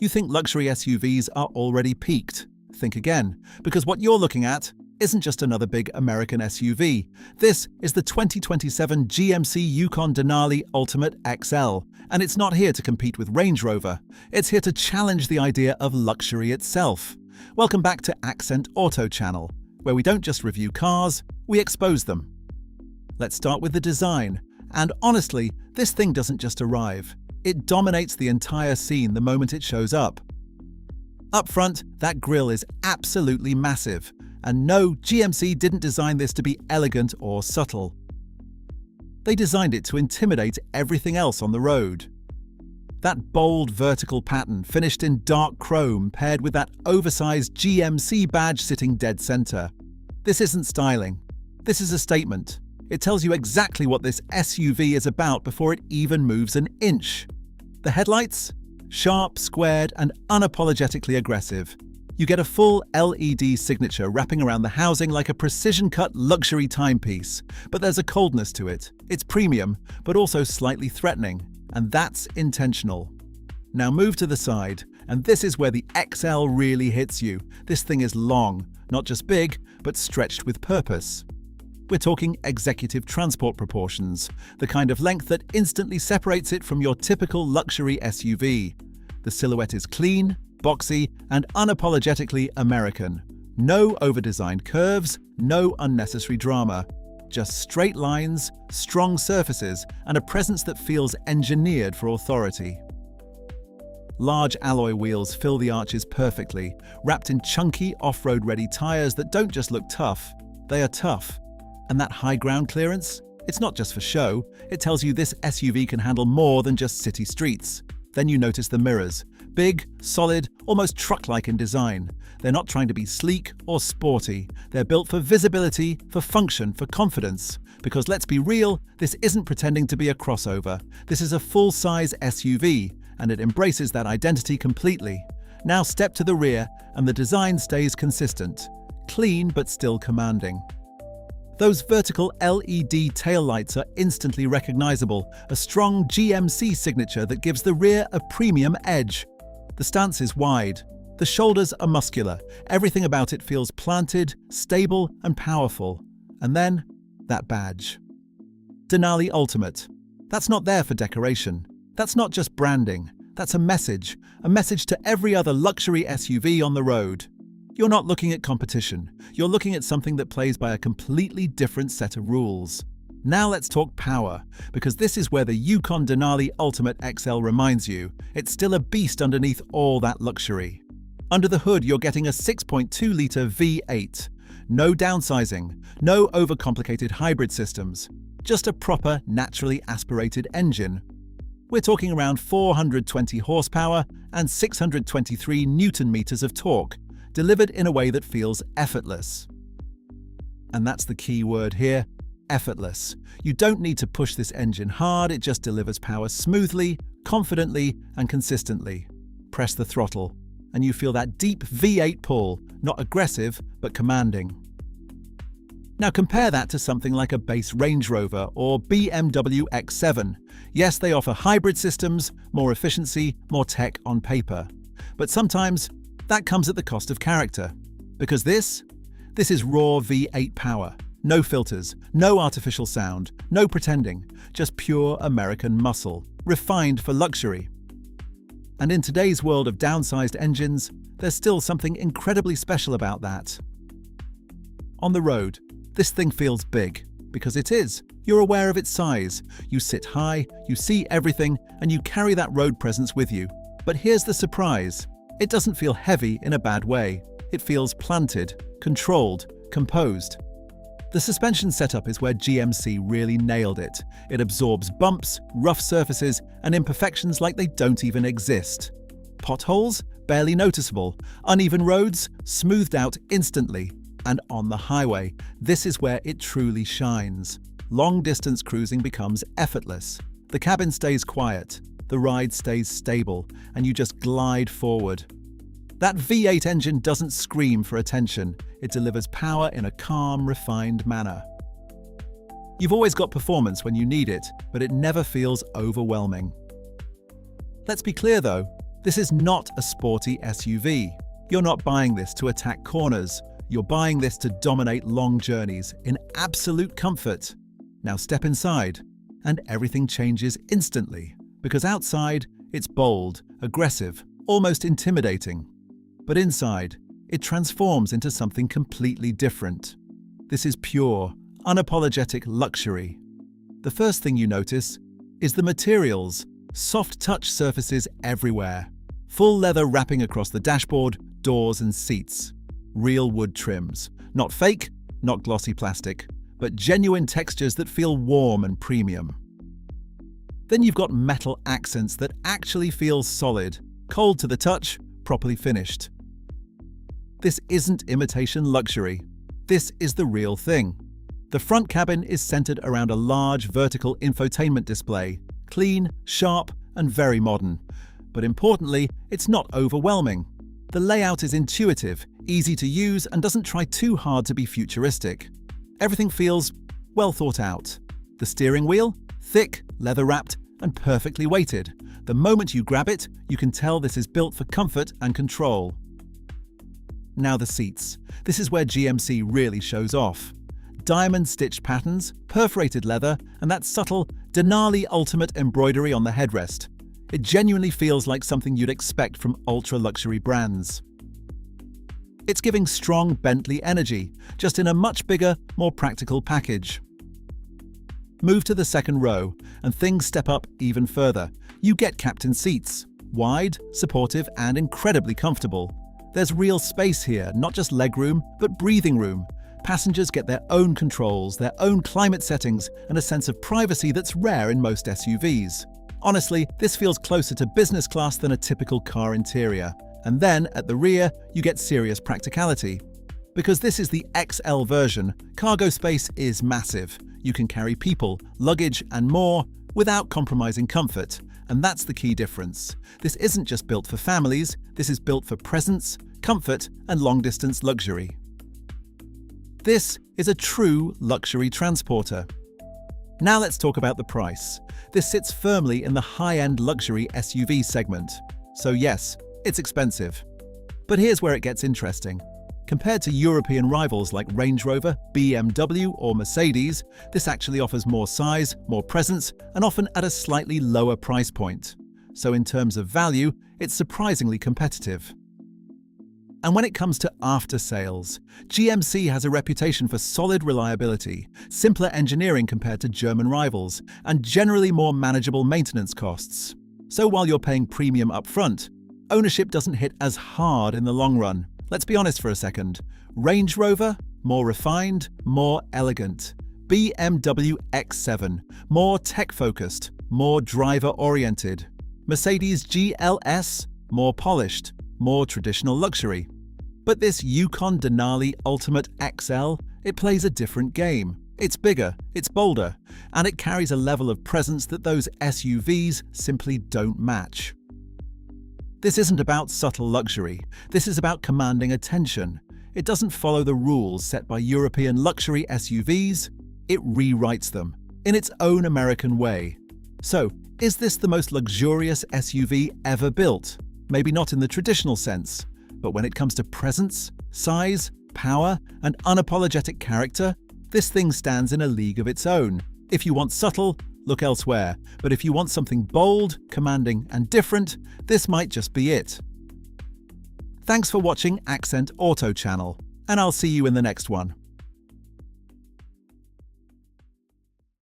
You think luxury SUVs are already peaked? Think again, because what you're looking at isn't just another big American SUV. This is the 2027 GMC Yukon Denali Ultimate XL, and it's not here to compete with Range Rover. It's here to challenge the idea of luxury itself. Welcome back to Accent Auto Channel, where we don't just review cars, we expose them. Let's start with the design. And honestly, this thing doesn't just arrive. It dominates the entire scene the moment it shows up. Up front, that grille is absolutely massive. And no, GMC didn't design this to be elegant or subtle. They designed it to intimidate everything else on the road. That bold vertical pattern finished in dark chrome paired with that oversized GMC badge sitting dead center. This isn't styling. This is a statement. It tells you exactly what this SUV is about before it even moves an inch. The headlights? Sharp, squared, and unapologetically aggressive. You get a full LED signature wrapping around the housing like a precision-cut luxury timepiece. But there's a coldness to it. It's premium, but also slightly threatening. And that's intentional. Now move to the side, and this is where the XL really hits you. This thing is long, not just big, but stretched with purpose. We're talking executive transport proportions, the kind of length that instantly separates it from your typical luxury SUV. The silhouette is clean, boxy, and unapologetically American. No over-designed curves, no unnecessary drama. Just straight lines, strong surfaces, and a presence that feels engineered for authority. Large alloy wheels fill the arches perfectly, wrapped in chunky off-road-ready tires that don't just look tough, they are tough. And that high ground clearance? It's not just for show, it tells you this SUV can handle more than just city streets. Then you notice the mirrors. Big, solid, almost truck-like in design. They're not trying to be sleek or sporty. They're built for visibility, for function, for confidence. Because let's be real, this isn't pretending to be a crossover. This is a full-size SUV, and it embraces that identity completely. Now step to the rear, and the design stays consistent. Clean, but still commanding. Those vertical LED taillights are instantly recognizable, a strong GMC signature that gives the rear a premium edge. The stance is wide. The shoulders are muscular. Everything about it feels planted, stable, and powerful. And then, that badge. Denali Ultimate. That's not there for decoration. That's not just branding. That's a message to every other luxury SUV on the road. You're not looking at competition. You're looking at something that plays by a completely different set of rules. Now let's talk power, because this is where the Yukon Denali Ultimate XL reminds you, it's still a beast underneath all that luxury. Under the hood, you're getting a 6.2-litre V8. No downsizing, no overcomplicated hybrid systems, just a proper, naturally aspirated engine. We're talking around 420 horsepower and 623 Newton-meters of torque, delivered in a way that feels effortless. And that's the key word here, effortless. You don't need to push this engine hard, it just delivers power smoothly, confidently, and consistently. Press the throttle, and you feel that deep V8 pull, not aggressive, but commanding. Now compare that to something like a base Range Rover or BMW X7. Yes, they offer hybrid systems, more efficiency, more tech on paper. But sometimes, that comes at the cost of character. Because this is raw V8 power. No filters, no artificial sound, no pretending, just pure American muscle, refined for luxury. And in today's world of downsized engines, there's still something incredibly special about that. On the road, this thing feels big, because it is. You're aware of its size. You sit high, you see everything, and you carry that road presence with you. But here's the surprise. It doesn't feel heavy in a bad way. It feels planted, controlled, composed. The suspension setup is where GMC really nailed it. It absorbs bumps, rough surfaces, and imperfections like they don't even exist. Potholes? Barely noticeable. Uneven roads? Smoothed out instantly. And on the highway, this is where it truly shines. Long-distance cruising becomes effortless. The cabin stays quiet. The ride stays stable, and you just glide forward. That V8 engine doesn't scream for attention. It delivers power in a calm, refined manner. You've always got performance when you need it, but it never feels overwhelming. Let's be clear though, This is not a sporty SUV. You're not buying this to attack corners. You're buying this to dominate long journeys in absolute comfort. Now step inside, and everything changes instantly, because outside, it's bold, aggressive, almost intimidating. But inside, it transforms into something completely different. This is pure, unapologetic luxury. The first thing you notice is the materials, soft touch surfaces everywhere. Full leather wrapping across the dashboard, doors and seats. Real wood trims. Not fake, not glossy plastic, but genuine textures that feel warm and premium. Then you've got metal accents that actually feel solid, cold to the touch, properly finished. This isn't imitation luxury. This is the real thing. The front cabin is centered around a large vertical infotainment display, clean, sharp, and very modern. But importantly, it's not overwhelming. The layout is intuitive, easy to use, and doesn't try too hard to be futuristic. Everything feels well thought out. The steering wheel, thick, leather-wrapped, and perfectly weighted. The moment you grab it, you can tell this is built for comfort and control. Now the seats. This is where GMC really shows off. Diamond stitched patterns, perforated leather, and that subtle Denali Ultimate embroidery on the headrest. It genuinely feels like something you'd expect from ultra-luxury brands. It's giving strong Bentley energy, just in a much bigger, more practical package. Move to the second row, and things step up even further. You get captain seats, wide, supportive, and incredibly comfortable. There's real space here, not just legroom, but breathing room. Passengers get their own controls, their own climate settings, and a sense of privacy that's rare in most SUVs. Honestly, this feels closer to business class than a typical car interior. And then, at the rear, you get serious practicality. Because this is the XL version, cargo space is massive. You can carry people, luggage, and more without compromising comfort. And that's the key difference. This isn't just built for families, this is built for presence, comfort, and long-distance luxury. This is a true luxury transporter. Now let's talk about the price. This sits firmly in the high-end luxury SUV segment. So yes, it's expensive. But here's where it gets interesting. Compared to European rivals like Range Rover, BMW, or Mercedes, this actually offers more size, more presence, and often at a slightly lower price point. So in terms of value, it's surprisingly competitive. And when it comes to after-sales, GMC has a reputation for solid reliability, simpler engineering compared to German rivals, and generally more manageable maintenance costs. So while you're paying premium upfront, ownership doesn't hit as hard in the long run. Let's be honest for a second. Range Rover, more refined, more elegant. BMW X7, more tech-focused, more driver-oriented. Mercedes GLS, more polished, more traditional luxury. But this Yukon Denali Ultimate XL, it plays a different game. It's bigger, it's bolder, and it carries a level of presence that those SUVs simply don't match. This isn't about subtle luxury. This is about commanding attention. It doesn't follow the rules set by European luxury SUVs. It rewrites them in its own American way. So, is this the most luxurious SUV ever built? Maybe not in the traditional sense, but when it comes to presence, size, power, and unapologetic character, this thing stands in a league of its own. If you want subtle, look elsewhere. But if you want something bold, commanding, and different, this might just be it. Thanks for watching Accent Auto Channel, and I'll see you in the next one.